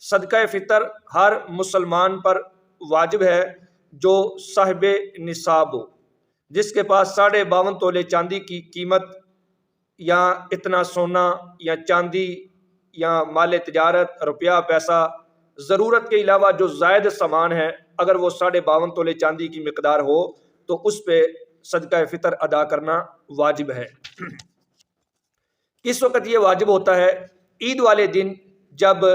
صدقہ فطر ہر مسلمان پر واجب ہے جو صاحب نصاب ہو، جس کے پاس 52.5 تولے چاندی کی قیمت یا اتنا سونا یا چاندی یا مال تجارت روپیہ پیسہ، ضرورت کے علاوہ جو زائد سامان ہے، اگر وہ 52.5 تولے چاندی کی مقدار ہو تو اس پہ صدقہ فطر ادا کرنا واجب ہے۔ کس وقت یہ واجب ہوتا ہے؟ عید والے دن، جب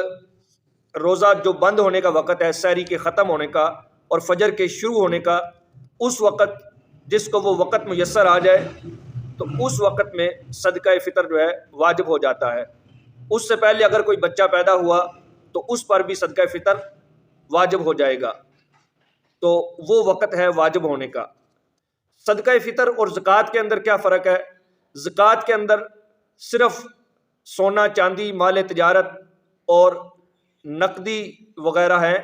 روزہ جو بند ہونے کا وقت ہے، سحری کے ختم ہونے کا اور فجر کے شروع ہونے کا، اس وقت جس کو وہ وقت میسر آ جائے تو اس وقت میں صدقہ فطر جو ہے واجب ہو جاتا ہے۔ اس سے پہلے اگر کوئی بچہ پیدا ہوا تو اس پر بھی صدقہ فطر واجب ہو جائے گا، تو وہ وقت ہے واجب ہونے کا۔ صدقہ فطر اور زکوٰۃ کے اندر کیا فرق ہے؟ زکوٰۃ کے اندر صرف سونا چاندی مال تجارت اور نقدی وغیرہ ہے،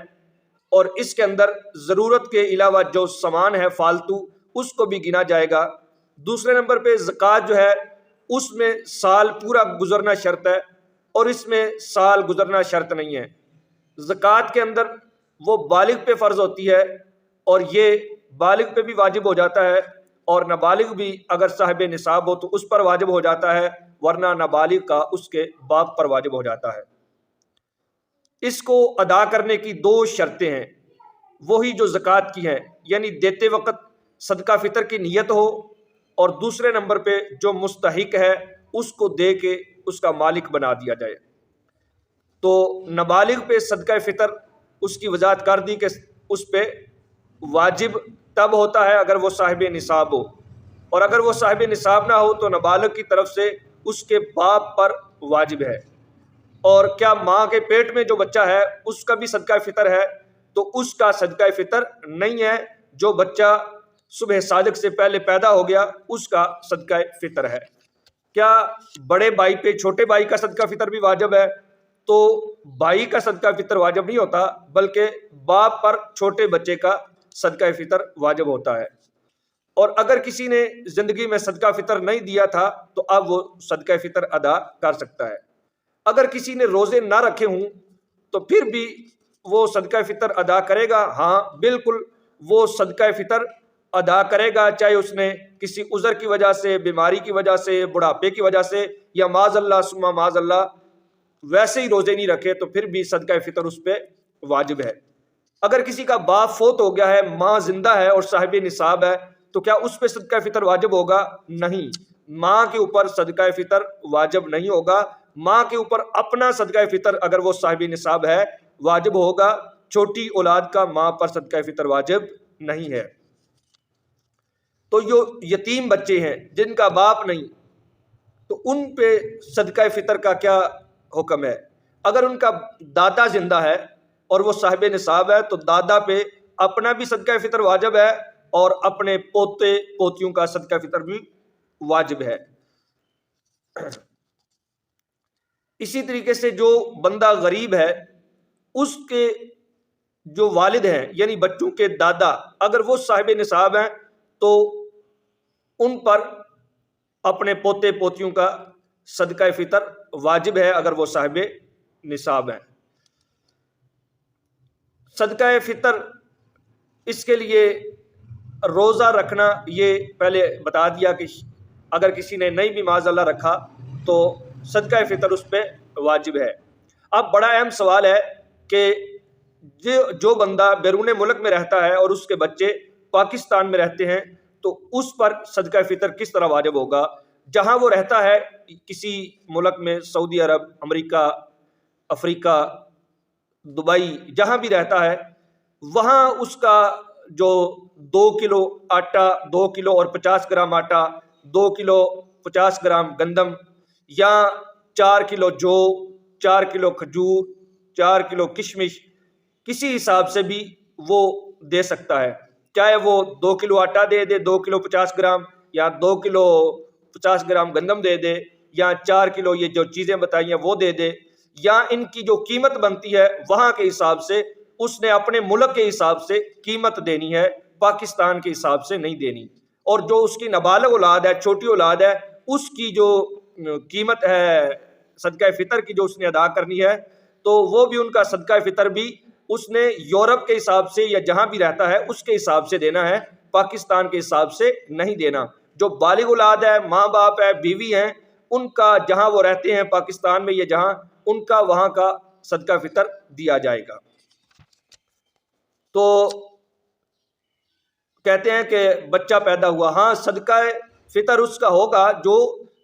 اور اس کے اندر ضرورت کے علاوہ جو سامان ہے فالتو اس کو بھی گنا جائے گا۔ دوسرے نمبر پہ زکوٰۃ جو ہے اس میں سال پورا گزرنا شرط ہے، اور اس میں سال گزرنا شرط نہیں ہے۔ زکوٰۃ کے اندر وہ بالغ پہ فرض ہوتی ہے، اور یہ بالغ پہ بھی واجب ہو جاتا ہے، اور نابالغ بھی اگر صاحب نصاب ہو تو اس پر واجب ہو جاتا ہے، ورنہ نابالغ کا اس کے باپ پر واجب ہو جاتا ہے۔ اس کو ادا کرنے کی 2 شرطیں ہیں، وہی جو زکوٰۃ کی ہیں، یعنی دیتے وقت صدقہ فطر کی نیت ہو، اور دوسرے نمبر پہ جو مستحق ہے اس کو دے کے اس کا مالک بنا دیا جائے۔ تو نابالغ پہ صدقہ فطر اس کی وضاحت کر دی کہ اس پہ واجب تب ہوتا ہے اگر وہ صاحب نصاب ہو، اور اگر وہ صاحب نصاب نہ ہو تو نابالغ کی طرف سے اس کے باپ پر واجب ہے۔ اور کیا ماں کے پیٹ میں جو بچہ ہے اس کا بھی صدقہ فطر ہے؟ تو اس کا صدقہ فطر نہیں ہے۔ جو بچہ صبح صادق سے پہلے پیدا ہو گیا اس کا صدقہ فطر ہے۔ کیا بڑے بھائی پہ چھوٹے بھائی کا صدقہ فطر بھی واجب ہے؟ تو بھائی کا صدقہ فطر واجب نہیں ہوتا، بلکہ باپ پر چھوٹے بچے کا صدقہ فطر واجب ہوتا ہے۔ اور اگر کسی نے زندگی میں صدقہ فطر نہیں دیا تھا تو اب وہ صدقہ فطر ادا کر سکتا ہے۔ اگر کسی نے روزے نہ رکھے ہوں تو پھر بھی وہ صدقہ فطر ادا کرے گا، ہاں بالکل وہ صدقہ فطر ادا کرے گا، چاہے اس نے کسی عذر کی وجہ سے، بیماری کی وجہ سے، بڑھاپے کی وجہ سے، یا معاذ اللہ ثم معاذ اللہ ویسے ہی روزے نہیں رکھے تو پھر بھی صدقہ فطر اس پہ واجب ہے۔ اگر کسی کا باپ فوت ہو گیا ہے، ماں زندہ ہے اور صاحب نصاب ہے، تو کیا اس پہ صدقہ فطر واجب ہوگا؟ نہیں، ماں کے اوپر صدقہ فطر واجب نہیں ہوگا۔ ماں کے اوپر اپنا صدقہ فطر اگر وہ صاحب نصاب ہے واجب ہوگا، چھوٹی اولاد کا ماں پر صدقہ فطر واجب نہیں ہے۔ تو جو یتیم بچے ہیں جن کا باپ نہیں، تو ان پہ صدقہ فطر کا کیا حکم ہے؟ اگر ان کا دادا زندہ ہے اور وہ صاحب نصاب ہے تو دادا پہ اپنا بھی صدقہ فطر واجب ہے، اور اپنے پوتے پوتیوں کا صدقہ فطر بھی واجب ہے۔ اسی طریقے سے جو بندہ غریب ہے اس کے جو والد ہیں یعنی بچوں کے دادا اگر وہ صاحب نصاب ہیں تو ان پر اپنے پوتے پوتیوں کا صدقہ فطر واجب ہے اگر وہ صاحب نصاب ہیں۔ صدقہ فطر اس کے لیے روزہ رکھنا، یہ پہلے بتا دیا کہ اگر کسی نے نہیں بھی معاذ اللہ رکھا تو صدقہ فطر اس پہ واجب ہے۔ اب بڑا اہم سوال ہے کہ جو بندہ بیرون ملک میں رہتا ہے اور اس کے بچے پاکستان میں رہتے ہیں تو اس پر صدقہ فطر کس طرح واجب ہوگا؟ جہاں وہ رہتا ہے کسی ملک میں، سعودی عرب، امریکہ، افریقہ، دبئی، جہاں بھی رہتا ہے، وہاں اس کا جو 2 کلو آٹا، 2 کلو اور 50 گرام آٹا، 2 کلو 50 گرام گندم، یا 4 کلو جو، 4 کلو کھجور، 4 کلو کشمش، کسی حساب سے بھی وہ دے سکتا ہے، چاہے وہ 2 کلو آٹا دے دے 2 کلو 50 گرام، یا 2 کلو 50 گرام گندم دے دے، یا 4 کلو یہ جو چیزیں بتائی ہیں وہ دے دے، یا ان کی جو قیمت بنتی ہے وہاں کے حساب سے اس نے اپنے ملک کے حساب سے قیمت دینی ہے، پاکستان کے حساب سے نہیں دینی۔ اور جو اس کی نابالغ اولاد ہے، چھوٹی اولاد ہے، اس کی جو قیمت ہے صدقہ فطر کی جو اس نے ادا کرنی ہے تو وہ بھی ان کا صدقہ فطر بھی اس نے یورپ کے حساب سے یا جہاں بھی رہتا ہے اس کے حساب سے دینا ہے، پاکستان کے حساب سے نہیں دینا۔ جو بالغ اولاد ہے، ماں باپ ہے، بیوی ہیں، ان کا جہاں وہ رہتے ہیں پاکستان میں یا جہاں، ان کا وہاں کا صدقہ فطر دیا جائے گا۔ تو کہتے ہیں کہ بچہ پیدا ہوا، ہاں صدقہ فطر اس کا ہوگا جو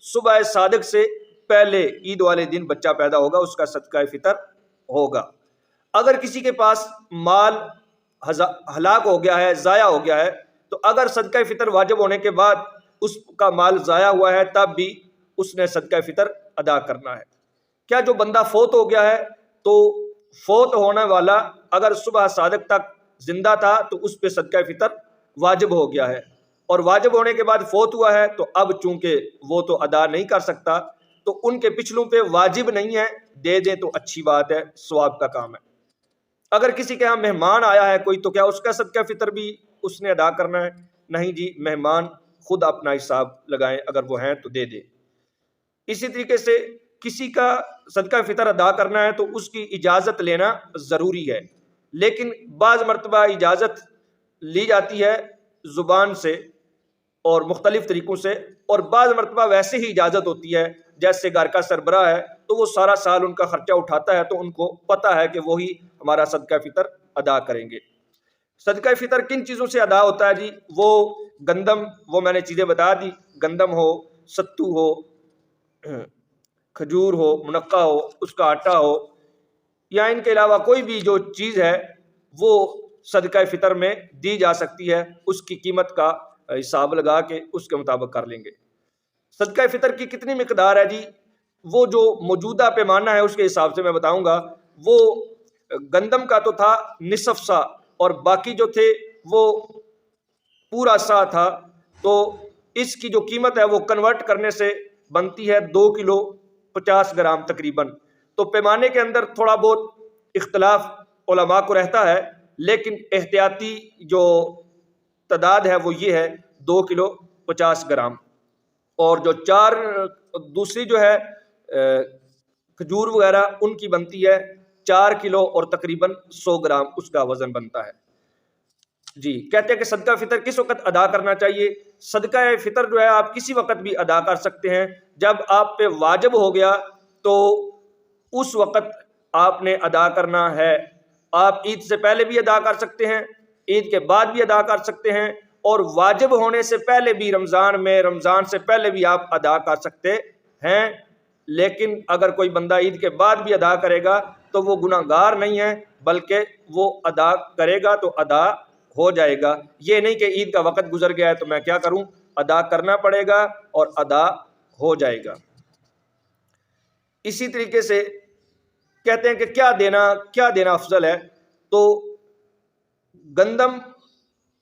صبح صادق سے پہلے عید والے دن بچہ پیدا ہوگا، اس کا صدقہ فطر ہوگا۔ اگر کسی کے پاس مال ہلاک ہو گیا ہے، ضائع ہو گیا ہے، تو اگر صدقہ فطر واجب ہونے کے بعد اس کا مال ضائع ہوا ہے تب بھی اس نے صدقہ فطر ادا کرنا ہے۔ کیا جو بندہ فوت ہو گیا ہے تو فوت ہونے والا اگر صبح صادق تک زندہ تھا تو اس پہ صدقہ فطر واجب ہو گیا ہے، اور واجب ہونے کے بعد فوت ہوا ہے تو اب چونکہ وہ تو ادا نہیں کر سکتا تو ان کے پچھلوں پہ واجب نہیں ہے، دے دیں تو اچھی بات ہے، ثواب کا کام ہے۔ اگر کسی کے ہاں مہمان آیا ہے کوئی تو کیا اس کا صدقہ فطر بھی اس نے ادا کرنا ہے؟ نہیں جی، مہمان خود اپنا حساب لگائیں، اگر وہ ہیں تو دے دیں۔ اسی طریقے سے کسی کا صدقہ فطر ادا کرنا ہے تو اس کی اجازت لینا ضروری ہے، لیکن بعض مرتبہ اجازت لی جاتی ہے زبان سے اور مختلف طریقوں سے، اور بعض مرتبہ ویسے ہی اجازت ہوتی ہے، جیسے گھر کا سربراہ ہے تو وہ سارا سال ان کا خرچہ اٹھاتا ہے تو ان کو پتہ ہے کہ وہی ہمارا صدقہ فطر ادا کریں گے۔ صدقہ فطر کن چیزوں سے ادا ہوتا ہے جی؟ وہ گندم، وہ میں نے چیزیں بتا دی، گندم ہو، ستو ہو، کھجور ہو، منقع ہو، اس کا آٹا ہو، یا ان کے علاوہ کوئی بھی جو چیز ہے وہ صدقہ فطر میں دی جا سکتی ہے، اس کی قیمت کا حساب لگا کے اس کے مطابق کر لیں گے۔ صدقہ فطر کی کتنی مقدار ہے جی؟ وہ جو موجودہ پیمانہ ہے اس کے حساب سے میں بتاؤں گا۔ وہ گندم کا تو تھا نصف سا، اور باقی جو تھے وہ پورا سا تھا، تو اس کی جو قیمت ہے وہ کنورٹ کرنے سے بنتی ہے 2 کلو 50 گرام تقریباً۔ تو پیمانے کے اندر تھوڑا بہت اختلاف علماء کو رہتا ہے، لیکن احتیاطی جو تعداد ہے وہ یہ ہے 2 کلو 50 گرام۔ اور جو دوسری جو ہے کھجور وغیرہ ان کی بنتی ہے 4 کلو اور تقریباً 100 گرام اس کا وزن بنتا ہے جی۔ کہتے ہیں کہ صدقہ فطر کس وقت ادا کرنا چاہیے؟ صدقہ فطر جو ہے آپ کسی وقت بھی ادا کر سکتے ہیں، جب آپ پہ واجب ہو گیا تو اس وقت آپ نے ادا کرنا ہے۔ آپ عید سے پہلے بھی ادا کر سکتے ہیں، عید کے بعد بھی ادا کر سکتے ہیں، اور واجب ہونے سے پہلے بھی رمضان میں، رمضان سے پہلے بھی آپ ادا کر سکتے ہیں۔ لیکن اگر کوئی بندہ عید کے بعد بھی ادا کرے گا تو وہ گناہ گار نہیں ہے، بلکہ وہ ادا کرے گا تو ادا ہو جائے گا۔ یہ نہیں کہ عید کا وقت گزر گیا ہے تو میں کیا کروں، ادا کرنا پڑے گا اور ادا ہو جائے گا۔ اسی طریقے سے کہتے ہیں کہ کیا دینا افضل ہے؟ تو گندم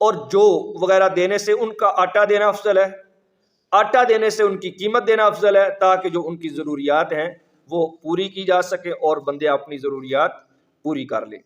اور جو وغیرہ دینے سے ان کا آٹا دینا افضل ہے، آٹا دینے سے ان کی قیمت دینا افضل ہے، تاکہ جو ان کی ضروریات ہیں وہ پوری کی جا سکے اور بندے اپنی ضروریات پوری کر لیں۔